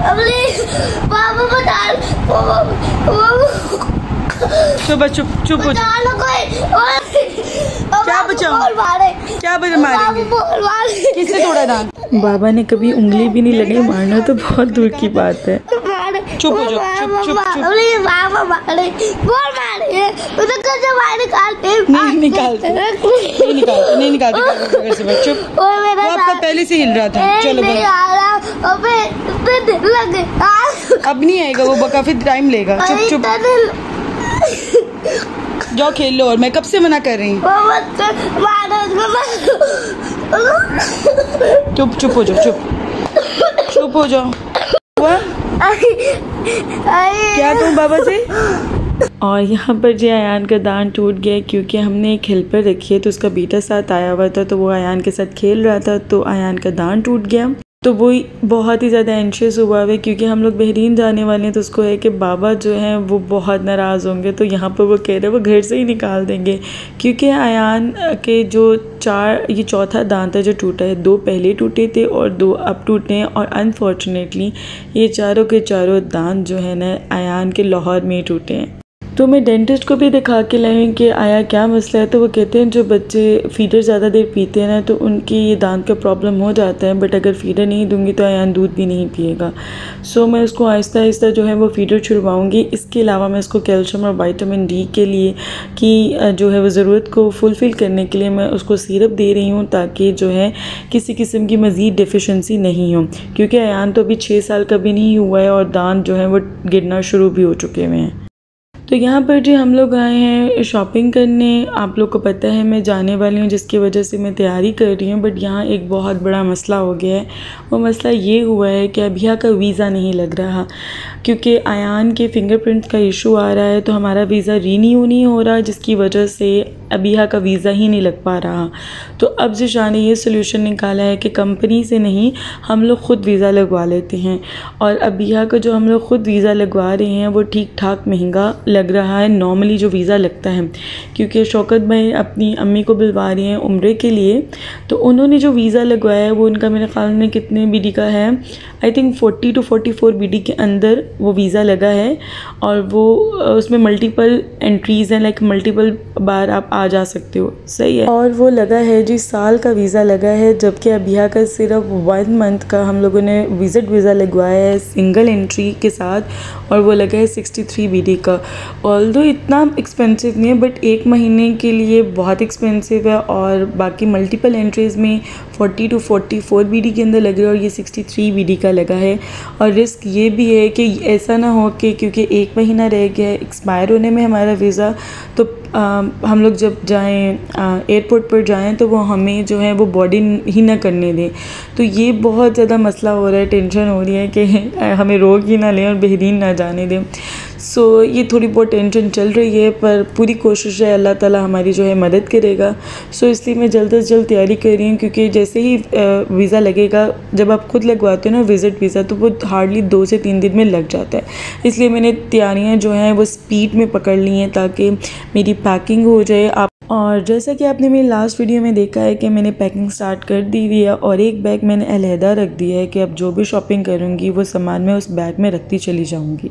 पापा बता चुप चुप हो जा। क्या बचाओ? क्या मारेंगे? किसने तोड़ा दांत? बाबा ने कभी उंगली भी नहीं लगी, मारना तो बहुत दूर की बात है। चुप हो जाओ, चुप चुप चुप। नहीं निकालते चुप। वो आपका पहले से हिल रहा था। चलो अब नहीं आएगा वो, काफी टाइम लेगा। चुप चुप जाओ खेल लो। और मैं कब से मना कर रही हूँ? चुप चुप हो जाओ, चुप हो जाओ। हुआ क्या कहूँ बाबा से? और यहाँ पर जी अयान का दांत टूट गया क्योंकि हमने एक हेल्पर रखी है, तो उसका बेटा साथ आया हुआ था, तो वो अयान के साथ खेल रहा था, तो अयान का दांत टूट गया। तो वो बहुत ही ज़्यादा एंशियस हुआ है क्योंकि हम लोग बहरीन जाने वाले हैं, तो उसको है कि बाबा जो हैं वो बहुत नाराज़ होंगे, तो यहाँ पर वो कह रहे हैं वो घर से ही निकाल देंगे क्योंकि अयान के जो ये चौथा दांत है जो टूटा है, 2 पहले टूटे थे और 2 अब टूटे हैं। और अनफॉर्चुनेटली ये चारों के चारों दांत जो है ना अयान के लाहौर में ही टूटे हैं। तो मैं डेंटिस्ट को भी दिखा के लाई कि आया क्या मसला है, तो वो कहते हैं जो बच्चे फीडर ज़्यादा देर पीते हैं ना तो उनकी ये दांत का प्रॉब्लम हो जाता है, बट अगर फीडर नहीं दूंगी तो अयान दूध भी नहीं पिएगा। सो मैं उसको आहिस्ता आहिस्ता जो है वो फीडर छुड़वाऊँगी। इसके अलावा मैं उसको कैल्शियम और विटामिन डी के लिए कि जो है वो ज़रूरत को फुलफ़िल करने के लिए मैं उसको सिरप दे रही हूँ ताकि जो है किसी किस्म की मज़ीद डिफिशेंसी नहीं हो, क्योंकि अयान तो अभी 6 साल का भी नहीं हुआ है और दांत जो है वो गिरना शुरू भी हो चुके हुए हैं। तो यहाँ पर जी हम लोग आए हैं शॉपिंग करने। आप लोग को पता है मैं जाने वाली हूँ जिसकी वजह से मैं तैयारी कर रही हूँ, बट यहाँ एक बहुत बड़ा मसला हो गया है। वो मसला ये हुआ है कि अभिया का वीज़ा नहीं लग रहा क्योंकि अयान के फिंगरप्रिंट का इशू आ रहा है, तो हमारा वीज़ा रीन्यू नहीं हो रहा जिसकी वजह से अभिया का वीज़ा ही नहीं लग पा रहा। तो अब ज़िशान ने ये सोल्यूशन निकाला है कि कंपनी से नहीं हम लोग ख़ुद वीज़ा लगवा लेते हैं, और अभिया का जो हम लोग ख़ुद वीज़ा लगवा रहे हैं वो ठीक ठाक महंगा लग रहा है नॉर्मली जो वीज़ा लगता है, क्योंकि शौकत भाई अपनी अम्मी को बुलवा रही हैं उम्रे के लिए, तो उन्होंने जो वीज़ा लगवाया है वो उनका मेरे ख्याल में कितने बीडी का है, आई थिंक 40 to 44 बीडी के अंदर वो वीज़ा लगा है, और वो उसमें मल्टीपल एंट्रीज़ हैं, लाइक मल्टीपल बार आप आ जा सकते हो, सही है। और वो लगा है जी साल का वीज़ा लगा है, जबकि अभिया का सिर्फ 1 मंथ का हम लोगों ने विज़िट वीज़ा लगवाया है सिंगल एंट्री के साथ, और वो लगा है 63 बीडी का। ऑल्दो इतना एक्सपेंसिव नहीं है बट 1 महीने के लिए बहुत एक्सपेंसिव है, और बाकी मल्टीपल एंट्रीज़ में 40 to 44 बीडी के अंदर लग रहा है और ये 63 बीडी का लगा है। और रिस्क ये भी है कि ऐसा ना हो कि क्योंकि 1 महीना रह गया है एक्सपायर होने में हमारा वीज़ा, तो हम लोग जब जाएं एयरपोर्ट पर जाएं तो वो हमें जो है वो बॉडी ही ना करने दें। तो ये बहुत ज़्यादा मसला हो रहा है, टेंशन हो रही है कि हमें रोक ही ना लें और बहरीन ना जाने दें। सो ये थोड़ी बहुत टेंशन चल रही है, पर पूरी कोशिश है अल्लाह ताला हमारी जो है मदद करेगा। सो इसलिए मैं जल्द से जल्द तैयारी कर रही हूँ, क्योंकि जैसे ही वीज़ा लगेगा, जब आप खुद लगवाते हो ना विज़िट वीज़ा, तो वो हार्डली 2 से 3 दिन में लग जाता है। इसलिए मैंने तैयारियाँ जो हैं वो स्पीड में पकड़ ली हैं ताकि मेरी पैकिंग हो जाए। और जैसा कि आपने मेरी लास्ट वीडियो में देखा है कि मैंने पैकिंग स्टार्ट कर दी हुई है, और एक बैग मैंने अलहदा रख दिया है कि अब जो भी शॉपिंग करूँगी वो सामान मैं उस बैग में रखती चली जाऊँगी।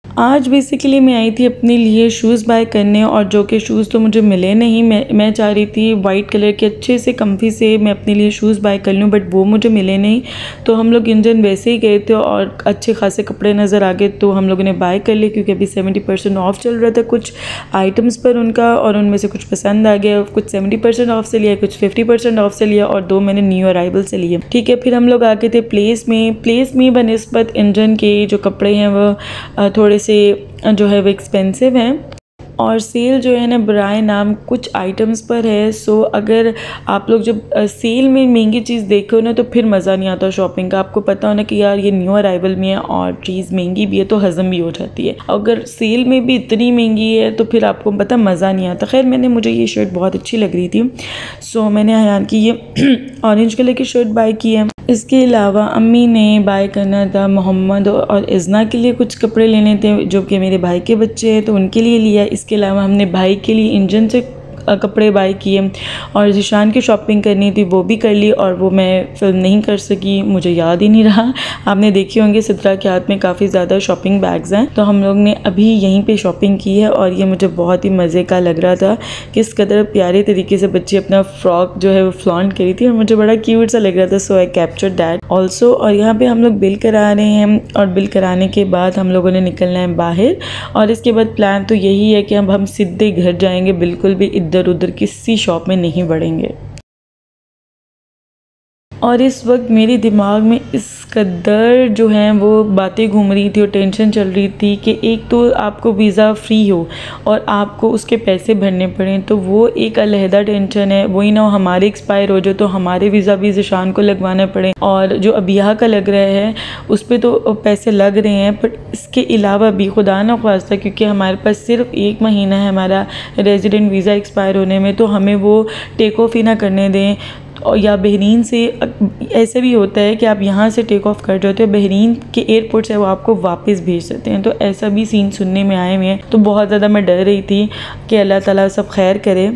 आज बेसिकली मैं आई थी अपने लिए शूज़ बाय करने, और जो कि शूज़ तो मुझे मिले नहीं। मैं चाह रही थी वाइट कलर के अच्छे से कम्फी से मैं अपने लिए शूज़ बाय कर लूँ, बट वो मुझे मिले नहीं। तो हम लोग इंजन वैसे ही गए थे और अच्छे खासे कपड़े नज़र आ गए, तो हम लोगों ने बाय कर लिए क्योंकि अभी 70% ऑफ़ चल रहा था कुछ आइटम्स पर उनका, और उनमें से कुछ पसंद आ गया। कुछ 70% ऑफ़ से लिया, कुछ 50% ऑफ़ से लिया, और 2 मैंने न्यू अराइवल से लिए। ठीक है, फिर हम लोग आ गए थे प्लेस में बनिस्बत इंजन के जो कपड़े हैं वो थोड़े से जो है वो एक्सपेंसिव हैं, और सेल जो है ना बराए नाम कुछ आइटम्स पर है। सो अगर आप लोग जब सेल में महंगी चीज़ देखो ना तो फिर मज़ा नहीं आता शॉपिंग का। आपको पता होना कि यार ये न्यू अराइवल में है और चीज़ महंगी भी है तो हज़म भी हो जाती है। अगर सेल में भी इतनी महंगी है तो फिर आपको पता मज़ा नहीं आता। खैर मुझे ये शर्ट बहुत अच्छी लग रही थी, सो मैंने अयान की ये ऑरेंज कलर की शर्ट बाय की है। इसके अलावा अम्मी ने बाय करना था मोहम्मद और इज़ना के लिए कुछ कपड़े लेने थे जो कि मेरे भाई के बच्चे हैं, तो उनके लिए लिया। इसके अलावा हमने भाई के लिए इंजन से कपड़े बाय किए और ज़ीशान की शॉपिंग करनी थी वो भी कर ली, और वो मैं फिल्म नहीं कर सकी, मुझे याद ही नहीं रहा। आपने देखी होंगे सिद्रा के हाथ में काफ़ी ज़्यादा शॉपिंग बैग्स हैं, तो हम लोग ने अभी यहीं पे शॉपिंग की है और ये मुझे बहुत ही मज़े का लग रहा था। किस कदर प्यारे तरीके से बच्ची अपना फ्रॉक जो है वो फ्लॉन्ट करी थी और मुझे बड़ा क्यूट सा लग रहा था, सो आई कैप्चर दैट ऑल्सो। और यहाँ पे हम लोग बिल करा रहे हैं और बिल कराने के बाद हम लोगों ने निकलना है बाहर, और इसके बाद प्लान तो यही है कि अब हम सीधे घर जाएंगे, बिल्कुल भी इधर उधर किसी शॉप में नहीं बढ़ेंगे। और इस वक्त मेरे दिमाग में इस कदर जो है वो बातें घूम रही थी और टेंशन चल रही थी कि एक तो आपको वीज़ा फ्री हो और आपको उसके पैसे भरने पड़ें, तो वो एक अलहदा टेंशन है। वही ना हमारे एक्सपायर हो जाए तो हमारे वीज़ा भी ज़ीशान को लगवाना पड़े, और जो अबिया का लग रहा है उस पर तो पैसे लग रहे हैं, पर इसके अलावा भी खुदा न ख्वास्ता क्योंकि हमारे पास सिर्फ 1 महीना है हमारा रेजिडेंट वीज़ा एक्सपायर होने में, तो हमें वो टेक ऑफ ही ना करने दें। और या बहरीन से ऐसे भी होता है कि आप यहाँ से टेक ऑफ कर जाते हो, बहरीन के एयरपोर्ट से वो आपको वापस भेज देते हैं, तो ऐसा भी सीन सुनने में आए हुए हैं। तो बहुत ज़्यादा मैं डर रही थी कि अल्लाह ताला सब खैर करे।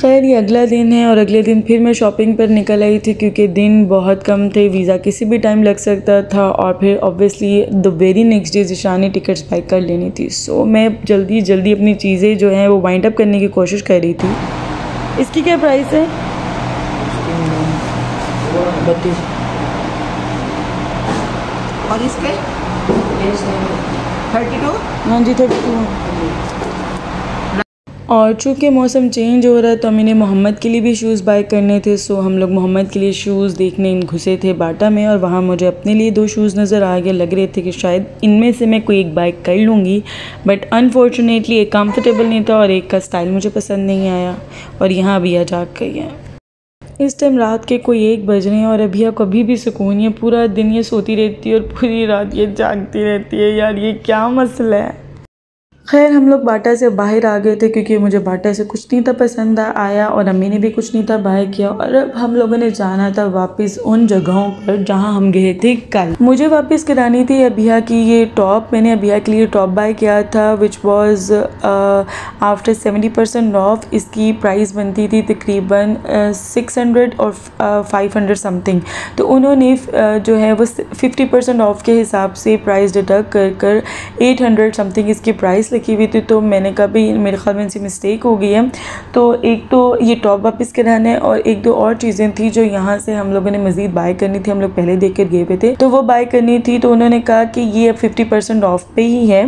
खैर ये अगला दिन है और अगले दिन फिर मैं शॉपिंग पर निकल आई थी क्योंकि दिन बहुत कम थे, वीज़ा किसी भी टाइम लग सकता था, और फिर obviously the very next day Zeeshan tickets by कर लेनी थी। सो मैं जल्दी जल्दी अपनी चीज़ें जो हैं वो वाइंड अप करने की कोशिश कर रही थी। इसकी क्या प्राइस है? 32। और इसके 32? हाँ जी 32। और चूँकि मौसम चेंज हो रहा है तो मैंने मोहम्मद के लिए भी शूज़ बाय करने थे, सो हम लोग मोहम्मद के लिए शूज़ देखने घुसे थे बाटा में, और वहाँ मुझे अपने लिए 2 शूज़ नज़र आ गए। लग रहे थे कि शायद इनमें से मैं कोई एक बाय कर लूँगी, बट अनफॉर्चुनेटली एक कंफर्टेबल नहीं था और एक का स्टाइल मुझे पसंद नहीं आया, और यहाँ अभी आ जा गई है। इस टाइम रात के कोई 1 बज रहे हैं और अभिया को अभी भी सुकून है, पूरा दिन ये सोती रहती है और पूरी रात ये जागती रहती है। यार ये क्या मसला है। खैर हम लोग बाटा से बाहर आ गए थे क्योंकि मुझे बाटा से कुछ नहीं था पसंद आया और अम्मी ने भी कुछ नहीं था बाय किया, और अब हम लोगों ने जाना था वापस उन जगहों पर जहां हम गए थे कल। मुझे वापस करानी थी अभिया की ये टॉप। मैंने अभिया के लिए टॉप बाय किया था विच वाज आफ्टर 70% ऑफ। इसकी प्राइस बनती थी तकरीबन 600 और 500 समथिंग, तो उन्होंने जो है वो 50% ऑफ के हिसाब से प्राइस डिडक्ट कर 800 समथिंग इसकी प्राइस की हुई थी। तो मैंने कहा भाई मेरे ख्याल में इनसे मिस्टेक हो गई है, तो एक तो ये टॉप वापस कराना है और 1-2 और चीज़ें थी जो यहाँ से हम लोगों ने मज़ीद बाय करनी थी। हम लोग पहले देख कर गए हुए थे तो वो बाय करनी थी, तो उन्होंने कहा कि ये अब 50% ऑफ पे ही है,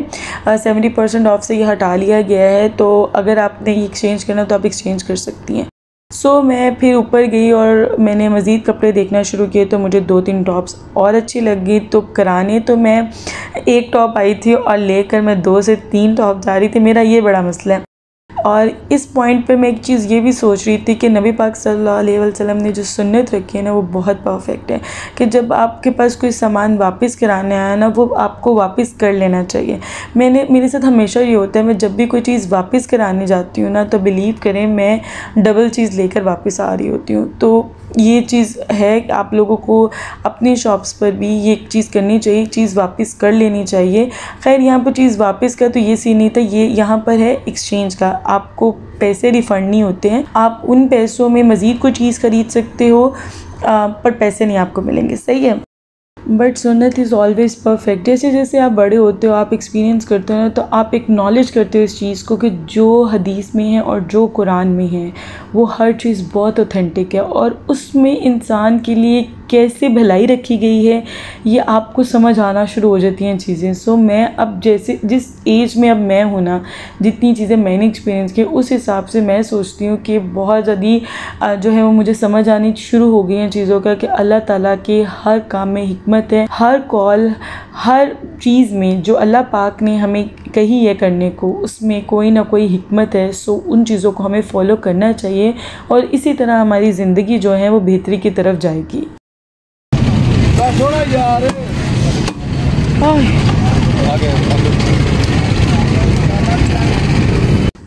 70% ऑफ से ये हटा लिया गया है, तो अगर आपने ये एक्सचेंज करना तो आप एक्सचेंज कर सकती हैं। सो मैं फिर ऊपर गई और मैंने मज़ीद कपड़े देखना शुरू किए, तो मुझे 2-3 टॉप्स और अच्छी लगी। तो कराने तो मैं 1 टॉप आई थी और लेकर मैं 2 से 3 टॉप जा रही थी। मेरा ये बड़ा मसला है। और इस पॉइंट पर मैं एक चीज़ ये भी सोच रही थी कि नबी पाक सल्लल्लाहु अलैहि वसल्लम ने जो सुन्नत रखी है ना वो बहुत परफेक्ट है कि जब आपके पास कोई सामान वापस कराने आया ना वो आपको वापस कर लेना चाहिए। मेरे साथ हमेशा ये होता है, मैं जब भी कोई चीज़ वापस कराने जाती हूँ ना तो बिलीव करें मैं डबल चीज़ लेकर वापस आ रही होती हूँ। तो ये चीज़ है कि आप लोगों को अपनी शॉप्स पर भी ये चीज़ करनी चाहिए, चीज़ वापस कर लेनी चाहिए। खैर यहाँ पर चीज़ वापस का तो ये सीन नहीं था, ये यहाँ पर है एक्सचेंज का। आपको पैसे रिफ़ंड नहीं होते हैं, आप उन पैसों में मज़ीद कोई चीज़ ख़रीद सकते हो पर पैसे नहीं आपको मिलेंगे। सही है, बट सुन्नत इज़ ऑलवेज़ परफेक्ट। जैसे जैसे आप बड़े होते हो, आप एक्सपीरियंस करते हो ना, तो आप एक्नॉलेज करते हो इस चीज़ को कि जो हदीस में है और जो कुरान में है वो हर चीज़ बहुत ऑथेंटिक है और उसमें इंसान के लिए कैसे भलाई रखी गई है ये आपको समझ आना शुरू हो जाती हैं चीज़ें। सो मैं अब जैसे जिस एज में अब मैं हूँ ना, जितनी चीज़ें मैंने एक्सपीरियंस की उस हिसाब से मैं सोचती हूँ कि बहुत ज़्यादा जो है वो मुझे समझ आनी शुरू हो गई हैं चीज़ों का कि अल्लाह ताला के हर काम में हिकमत है, हर कॉल हर चीज़ में जो अल्लाह पाक ने हमें कही है करने को उसमें कोई ना कोई हिकमत है। सो उन चीज़ों को हमें फॉलो करना चाहिए और इसी तरह हमारी ज़िंदगी जो है वो बेहतरी की तरफ जाएगी।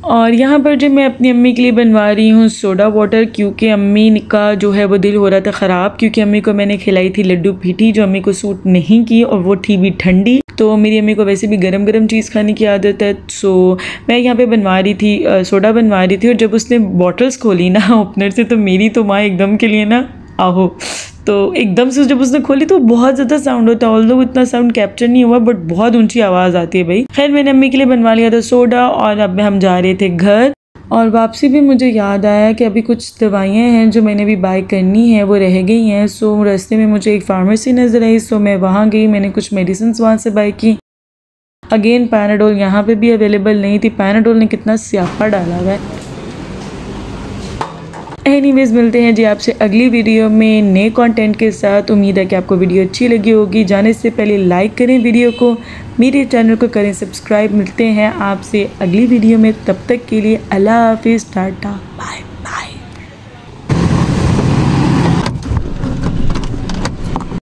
और यहाँ पर जो मैं अपनी अम्मी के लिए बनवा रही हूँ सोडा वाटर, क्योंकि अम्मी का जो है वो दिल हो रहा था ख़राब, क्योंकि अम्मी को मैंने खिलाई थी लड्डू पीठी जो अम्मी को सूट नहीं की और वो थी भी ठंडी। तो मेरी अम्मी को वैसे भी गरम गरम चीज़ खाने की आदत है। सो मैं यहाँ पे बनवा रही थी, सोडा बनवा रही थी, और जब उसने बॉटल्स खोली ना ओपनर से तो मेरी तो माँ एकदम के लिए ना आहो, तो एकदम से जब उसने खोली तो बहुत ज़्यादा साउंड होता है, ऑल्दो इतना साउंड कैप्चर नहीं हुआ बट बहुत ऊंची आवाज़ आती है भाई। खैर मैंने अम्मी के लिए बनवा लिया था सोडा और अब हम जा रहे थे घर। और वापसी भी मुझे याद आया कि अभी कुछ दवाइयाँ हैं जो मैंने भी बाय करनी है, वो रह गई हैं। सो रास्ते में मुझे एक फार्मेसी नज़र आई, सो मैं वहाँ गई, मैंने कुछ मेडिसिन वहाँ से बाय की। अगेन पैनाडोल यहाँ पे भी अवेलेबल नहीं थी। पैनाडोल ने कितना स्यापा डाला हुआ है। एनीवेज मिलते हैं जी आपसे अगली वीडियो में नए कंटेंट के साथ। उम्मीद है कि आपको वीडियो अच्छी लगी होगी। जाने से पहले लाइक करें वीडियो को, मेरे चैनल को करें सब्सक्राइब। मिलते हैं आपसे अगली वीडियो में, तब तक के लिए अल्लाह हाफिज़, टाटा बाय।